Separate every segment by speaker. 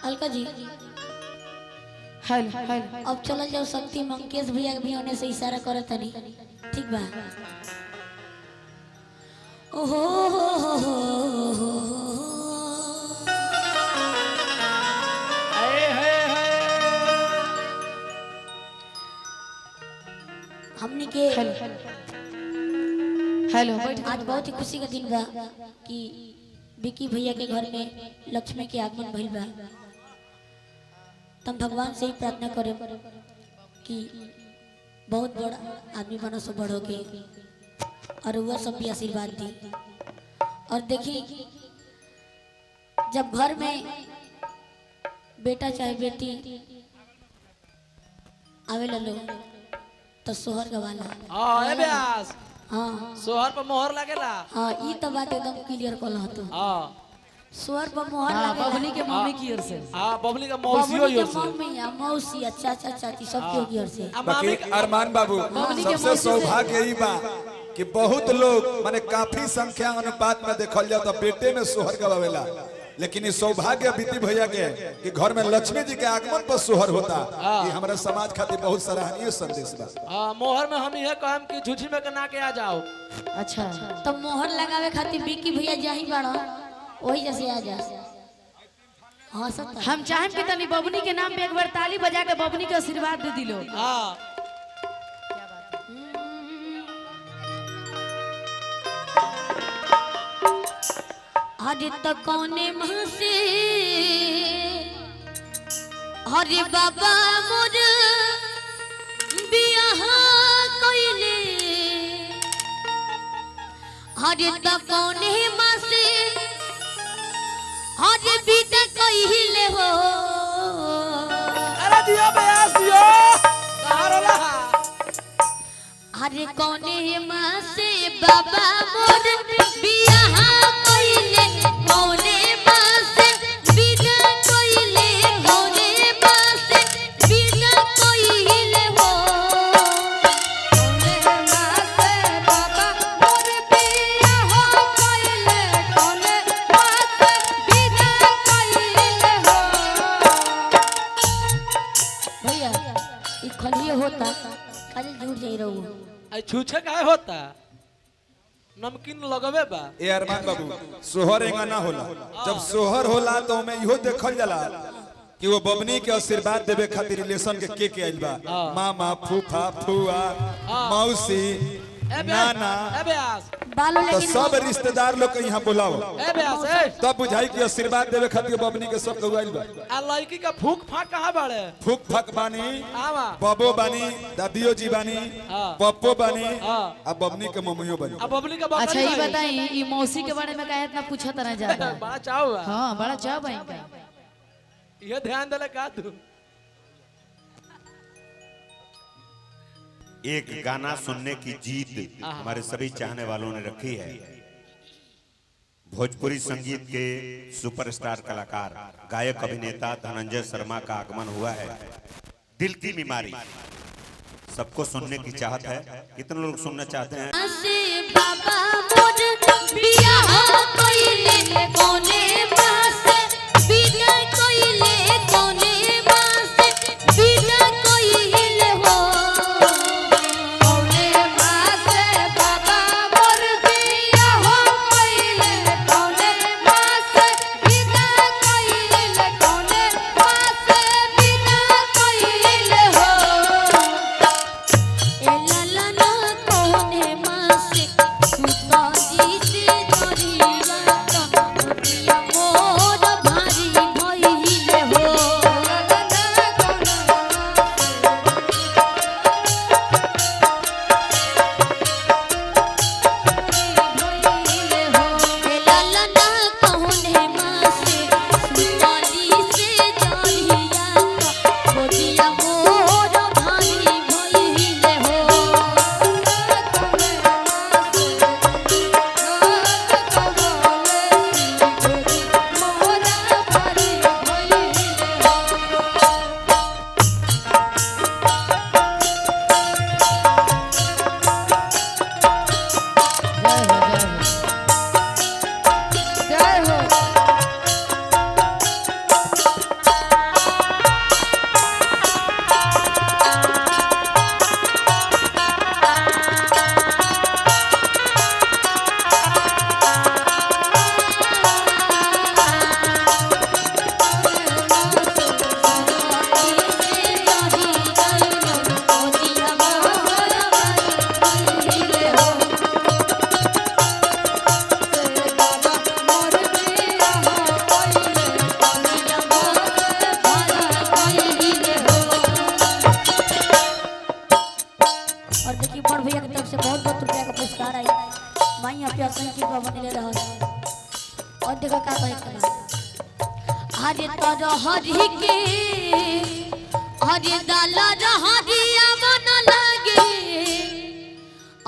Speaker 1: Alka ji
Speaker 2: hello hello
Speaker 1: अब चल जाओ शक्ति मंकेश भैया भी होने से इशारा करे तनी ठीक बा। ओहो हमने के
Speaker 2: हेलो
Speaker 1: आज बहुत ही खुशी का दिन बा कि विकी भैया के घर में लक्ष्मी के आगमन भइल बा। तुम भगवान से ही प्रार्थना करे कि बहुत बड़ा आदमी बनो सो बड़ो के और वह सब भी आशीर्वाद दी। और देखिए जब घर में बेटा चाहे बेटी आवे लो तो सोहर गवाला।
Speaker 3: हां ए ब्यास
Speaker 1: हाँ
Speaker 3: सोहर पर मोहर लागेला।
Speaker 1: हाँ ये तो बात एकदम क्लियर कल हतो।
Speaker 3: हां
Speaker 1: सोहर पर मोहर लागेला।
Speaker 2: बबली के मम्मी की ओर से।
Speaker 3: हां बबली का मौसी हो
Speaker 1: बबली
Speaker 3: योर
Speaker 1: के
Speaker 3: से।
Speaker 1: मम्मी या मौसी या चाचा चाची सब की ओर से।
Speaker 3: मामी
Speaker 4: बाकी अरमान बाबू
Speaker 2: बबली के
Speaker 4: सबसे
Speaker 2: मौसी से।
Speaker 4: सौभाग्य यही बा कि बहुत लोग माने काफी संख्या अनुपात में देखल जाता बेटे में सोहर गवावेला, लेकिन ये सौभाग्य बीती भैया के कि घर में लक्ष्मी जी के आगमन पर सोहर होता। ये हमारे समाज खातिर बहुत सराहनीय संदेश बा।
Speaker 3: हां मोहर में हम यह कहम कि झूठी में कना के आ जाओ।
Speaker 2: अच्छा
Speaker 1: तो मोहर लगावे खातिर विकी भैया जाही बाड़ा वही जैसे आ जा। हाँ सब
Speaker 2: हम चाहें कि तनी बबनी के नाम पे एक बार ताली बजा के बबनी के आशीर्वाद दे दिलो।
Speaker 3: हां
Speaker 1: हरे तो कौने माँ से हरे बाबा मोर बियाह कइले हरे तो कौने माँ से हरे बिदा कइले हो।
Speaker 3: अरे दियो ब्यास दियो कहां रोला।
Speaker 1: हरे कौने माँ से बाबा मोर बियाह कइले कौने माँ से बिदा कइले कौने माँ से बिदा कइले हो। कौने माँ से बाबा मोर बियाह कइले कौने माँ से बिदा कइले हो। भैया ई खलिए होता खाली जुड़ जाई रहू।
Speaker 3: आई छूछे काहे होता नमकीन लगवे बा।
Speaker 4: ए अरमान बाबू सोहर एंगा ना होला, जब सोहर होला तो मैं इहो देखल जाला कि वो बबनी के आशीर्वाद देवे खातिर रिलेशन के आइल बा। मामा फूफा फुआ मौसी
Speaker 3: ए
Speaker 4: नाना
Speaker 3: ए ब्यास
Speaker 1: बालो
Speaker 4: तो
Speaker 1: लेकिन
Speaker 4: सब रिश्तेदार लोग के यहाँ बुलाओ,
Speaker 3: ए ब्यास ए
Speaker 4: तब बुझाई कि आशीर्वाद देवे खातिर बबनी के सब लोग आइल बा।
Speaker 3: आ लड़की का फूक फाक कहां बाड़े।
Speaker 4: फूक फक बानी,
Speaker 3: आवा
Speaker 4: बबो बानी, दादियो जी बानी,
Speaker 3: हाँ।
Speaker 4: पप्पो बानी,
Speaker 3: हाँ।
Speaker 4: अब बबनी के मम्मियो बानी।
Speaker 3: आ बबली का
Speaker 2: अच्छा ये बताई ये मौसी के बारे में काहे इतना पूछा तना ज्यादा।
Speaker 3: बड़ा चाव बा।
Speaker 2: हाँ बड़ा चाव भाई का।
Speaker 3: ये ध्यान देले का तू।
Speaker 5: एक गाना सुनने की जीत हमारे सभी चाहने वालों ने रखी है। भोजपुरी संगीत के सुपरस्टार कलाकार गायक अभिनेता धनंजय शर्मा का आगमन हुआ है। दिल की बीमारी सबको सुनने की चाहत है। कितने लोग सुनना चाहते हैं?
Speaker 1: से बाबा मोर बियाह कइले कौने माँ से बिदा कइले कौने माँ से बिदा कइले हो। कौने माँ से बाबा मोर बियाह कइले कौने माँ से बिदा कइले कौने माँ से बिदा कइले हो। ए लाला ना कौने माँ से सुता जी से धरिया तो कहे के बा अरे तर हरि के अरे दाला रहरिया मन लगे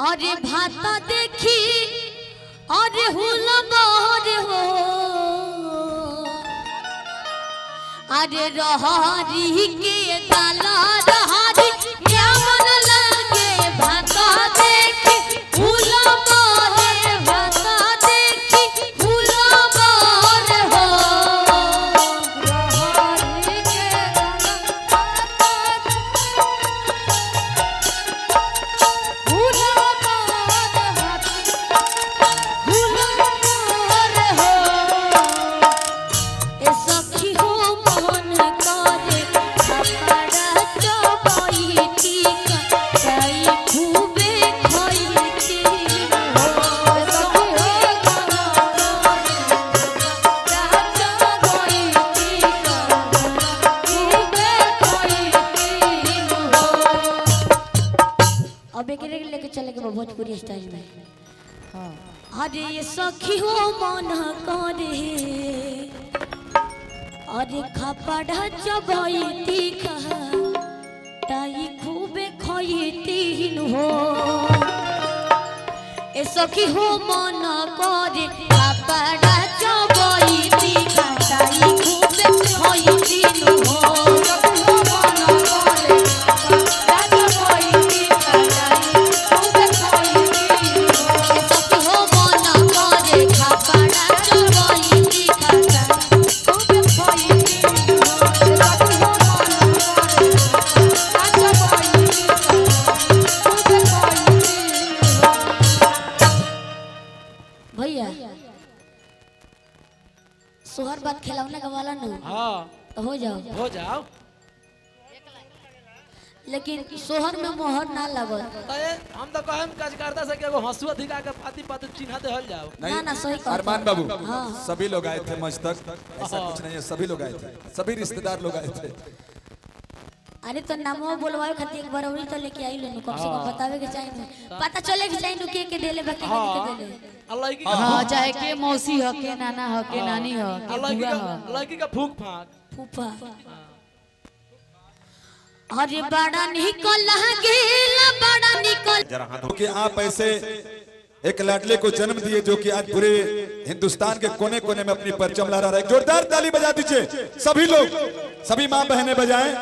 Speaker 1: अरे भात देखी अरे हुलम अरे हो अरे रहरी के दाला रहरी क्या मन लगे भात देखी हुलम अरे भात देखी हुलम अरे हो रहरी के अब एक लेके चले के भोजपुरी स्टाइल में अरे ये सखी हो मन करे अरे खपड़ा चबैती ताई खूबे खैती हो ए सखी हो मन करे खपड़ा चबैती ताई खूबे खैती हो भैया सोहर बात खिलौने का वाला ना
Speaker 3: हाँ
Speaker 1: तो हो
Speaker 3: जाओ
Speaker 1: लेकिन सोहर में मोहर ना लगल
Speaker 3: तो ये हम तो कहम काज करता से कि एगो हंसुआ दिखा के पाती पाती चिन्हा दे हल जाओ
Speaker 1: ना ना सही कहता
Speaker 4: अरमान बाबू
Speaker 1: हाँ।
Speaker 4: सभी लोग आए थे मंच तक ऐसा कुछ नहीं है सभी लोग आए थे सभी रिश्तेदार लोग आए थे
Speaker 1: अरे तो नामो बोलवाए खातिर एक बार और तो लेके आई लेनु कम से कम बतावे के चाहिए पता चले के चाहिए के देले बाकी के देले
Speaker 3: अल्लाह की
Speaker 2: हाँ चाहे के मौसी हो के नाना हो के नानी हो के
Speaker 3: अल्लाह
Speaker 2: बुआ हो
Speaker 3: लड़की का फूक फाक
Speaker 1: फूफा अरे बड़ा निकल गेला बड़ा निकल
Speaker 5: जरा हाथ
Speaker 4: कि आप ऐसे एक लाडले को जन्म दिए जो कि आज पूरे हिंदुस्तान के कोने कोने में अपनी परचम लहरा रहा है। जोरदार ताली बजा दीजिए सभी लोग, सभी माँ बहनें बजाएं।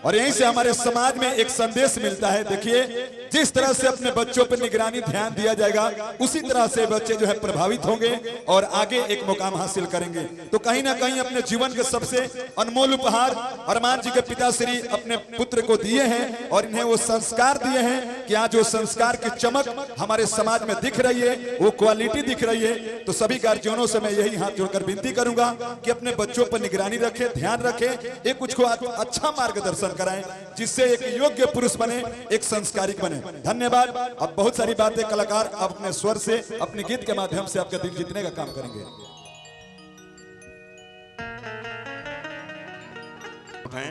Speaker 4: और यहीं से हमारे समाज में एक संदेश मिलता है। देखिए जिस तरह से अपने बच्चों पर निगरानी ध्यान दिया जाएगा उसी तरह से बच्चे जो है प्रभावित होंगे और आगे एक मुकाम हासिल करेंगे। तो कहीं ना कहीं अपने जीवन के सबसे अनमोल उपहार अरमान जी के पिताश्री अपने पुत्र को दिए हैं और इन्हें वो संस्कार दिए हैं कि आज वो संस्कार की चमक हमारे समाज में दिख रही है, वो क्वालिटी दिख रही है। तो सभी गार्जियनों से मैं यही हाथ जोड़कर विनती करूंगा कि अपने बच्चों पर निगरानी रखें, ध्यान रखें, एक कुछ को अच्छा मार्गदर्शन कराएं जिससे एक योग्य पुरुष बने, एक संस्कारिक बने। धन्यवाद। अब बहुत सारी बातें कलाकार अपने स्वर से अपने गीत के माध्यम से आपका दिल जीतने का काम करेंगे।
Speaker 5: उठाएं।